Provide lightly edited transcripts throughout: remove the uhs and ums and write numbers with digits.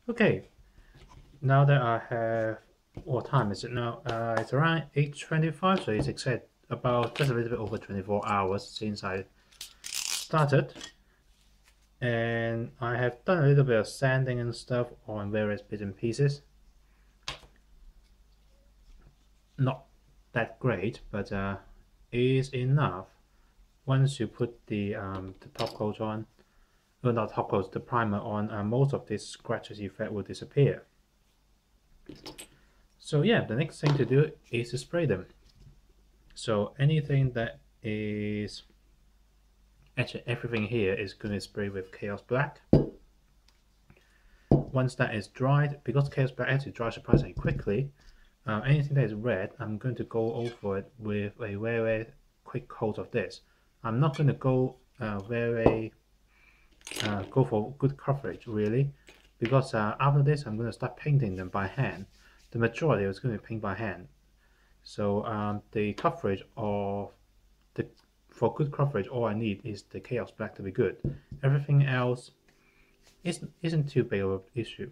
Okay, now that I have, what time is it now? It's around 8:25, so it's exact about just a little bit over 24 hours since I started. And I have done a little bit of sanding and stuff on various bits and pieces. Not that great, but is enough. Once you put the top coat on, well, not top coat, the primer on, most of this scratches effect will disappear. So yeah, the next thing to do is to spray them. So anything that is, actually everything here is going to spray with Chaos Black. Once that is dried, because Chaos Black actually dries surprisingly quickly, anything that is red, I'm going to go over it with a very quick coat of this. I'm not going to go go for good coverage really, because after this I'm going to start painting them by hand. The majority is going to be painted by hand. So the coverage of for good coverage, all I need is the Chaos Black to be good. Everything else isn't too big of an issue.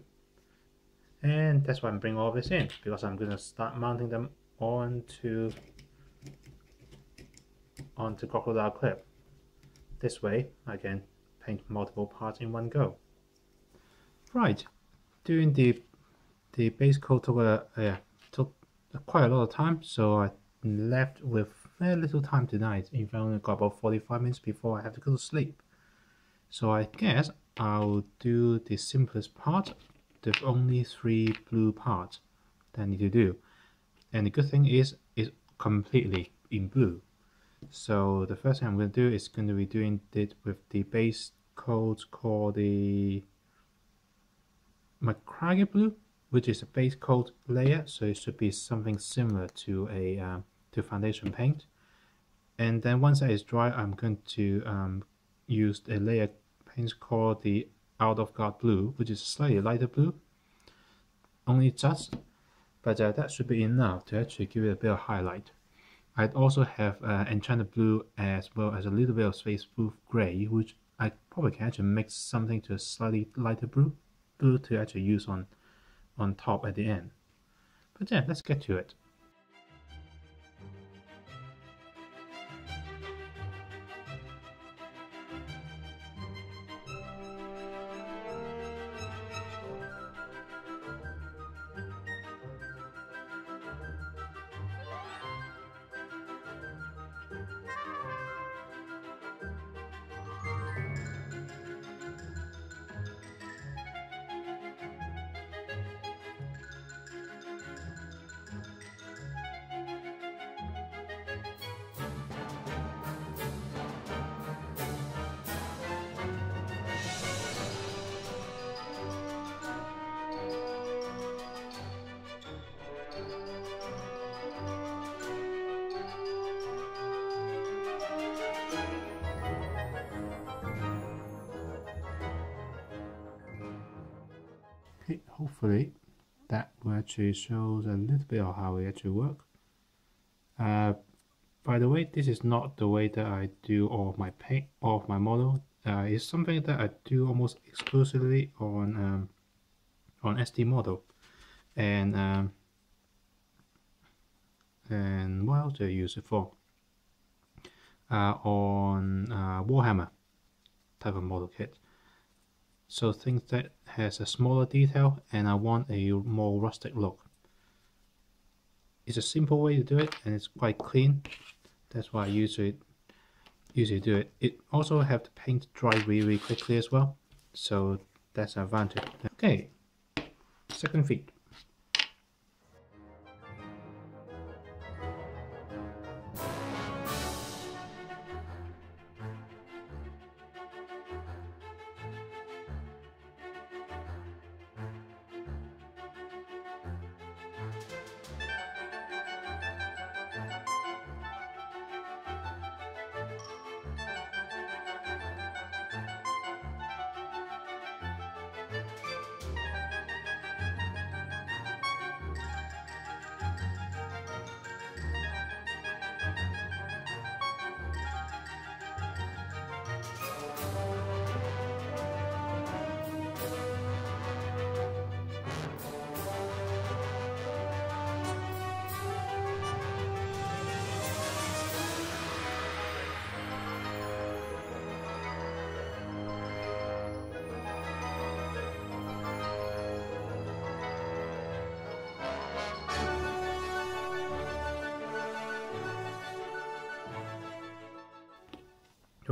And that's why I'm bringing all this in, because I'm going to start mounting them onto crocodile clip. This way I can paint multiple parts in one go. Right, doing the base coat took quite a lot of time, so I left with very little time tonight. In fact, I only got about 45 minutes before I have to go to sleep. So I guess I'll do the simplest part. There's only 3 blue parts that I need to do. And the good thing is it's completely in blue. So the first thing I'm going to do is going to be doing it with the base coat called the Macragge blue, which is a base coat layer, so it should be something similar to a to foundation paint. And then once that is dry, I'm going to use a layer paint called the Out of Guard blue, which is slightly lighter blue, only just, but that should be enough to actually give it a bit of highlight. I'd also have Enchanted blue as well as a little bit of Space Blue gray, which I probably can actually mix something to a slightly lighter blue to actually use on top at the end. But yeah, let's get to it. Okay, hopefully that will actually shows a little bit of how it actually works. By the way, this is not the way that I do all of my paint, all of my model. It's something that I do almost exclusively on SD model, and what else do I use it for? On Warhammer type of model kit. So things that has a smaller detail and I want a more rustic look. It's a simple way to do it and it's quite clean. That's why I usually do it. It also have the paint dry really quickly as well. So that's an advantage. Okay, second feet.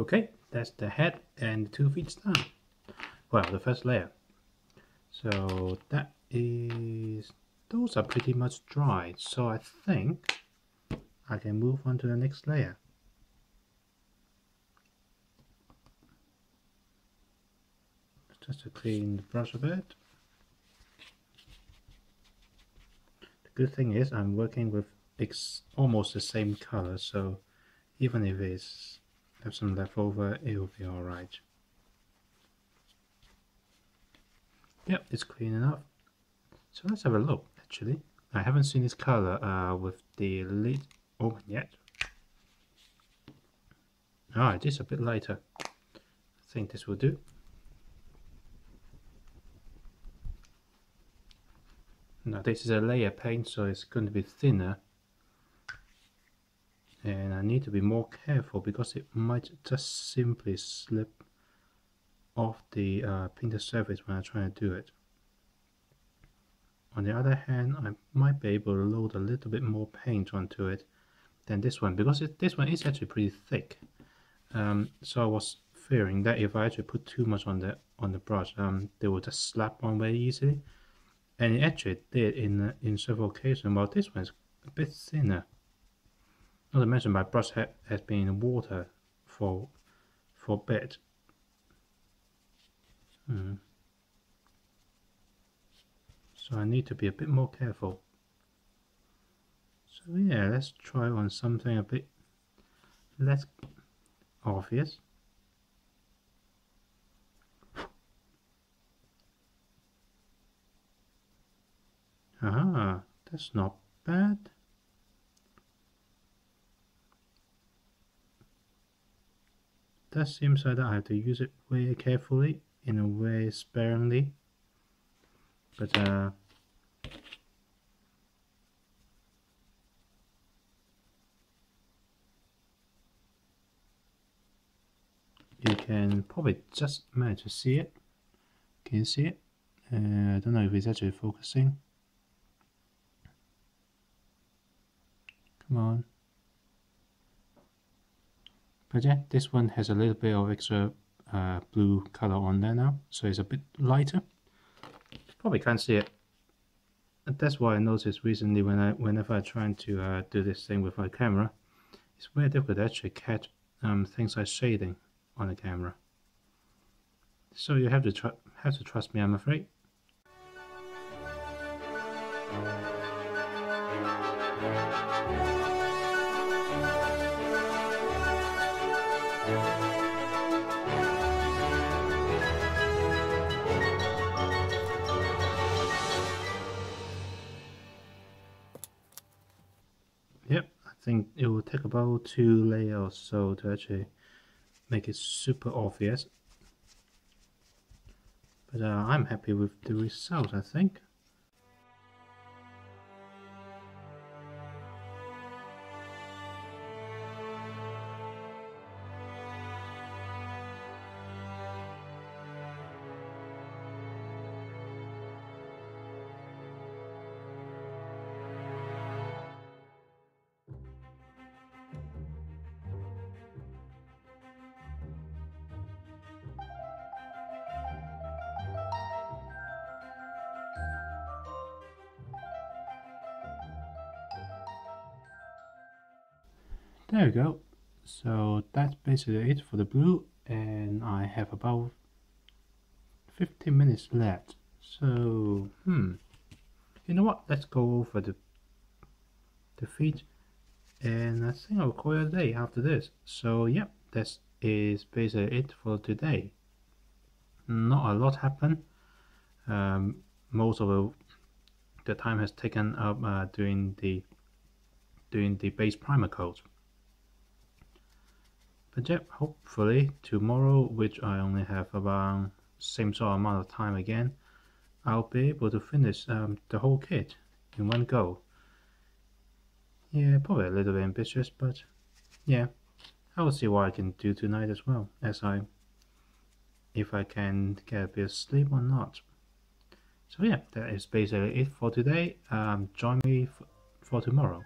Okay, that's the head and the 2 feet done. Well, the first layer. So those are pretty much dry. So I think I can move on to the next layer. Just to clean the brush a bit. The good thing is I'm working with almost the same color, so even if it's have some leftover, it will be alright. Yep, it's clean enough. So let's have a look. Actually, I haven't seen this color with the lid open yet. Alright, it's a bit lighter. I think this will do. Now this is a layer paint, so it's going to be thinner. And I need to be more careful because it might just simply slip off the painted surface when I try to do it. On the other hand, I might be able to load a little bit more paint onto it than this one, because this one is actually pretty thick. So I was fearing that if I actually put too much on the brush, they will just slap on very easily. And it actually did in several occasions. While this one is a bit thinner. Not to mention my brush has been in water for a bit. So I need to be a bit more careful. So yeah, let's try on something a bit less obvious. Ah, that's not bad. That seems like I have to use it very carefully, in a way sparingly. But you can probably just manage to see it. Can you see it? I don't know if it's actually focusing. Come on. But yeah, this one has a little bit of extra blue color on there now, so it's a bit lighter. Probably can't see it. And that's why I noticed recently whenever I try to do this thing with my camera, it's very difficult to actually catch things like shading on the camera. So you have to trust me, I'm afraid. Yep, I think it will take about 2 layers or so to actually make it super obvious. But I'm happy with the result, I think. There we go. So that's basically it for the blue, and I have about 15 minutes left. So, you know what? Let's go over the feet, and I think I'll call it a day after this. So, yeah, that is basically it for today. Not a lot happened. Most of the time has taken up doing the base primer coat. But yeah, hopefully tomorrow, which I only have about same sort of amount of time again, I'll be able to finish the whole kit in one go. Yeah, probably a little bit ambitious, but yeah, I will see what I can do tonight as well, if I can get a bit of sleep or not. So yeah, that is basically it for today. Join me for tomorrow.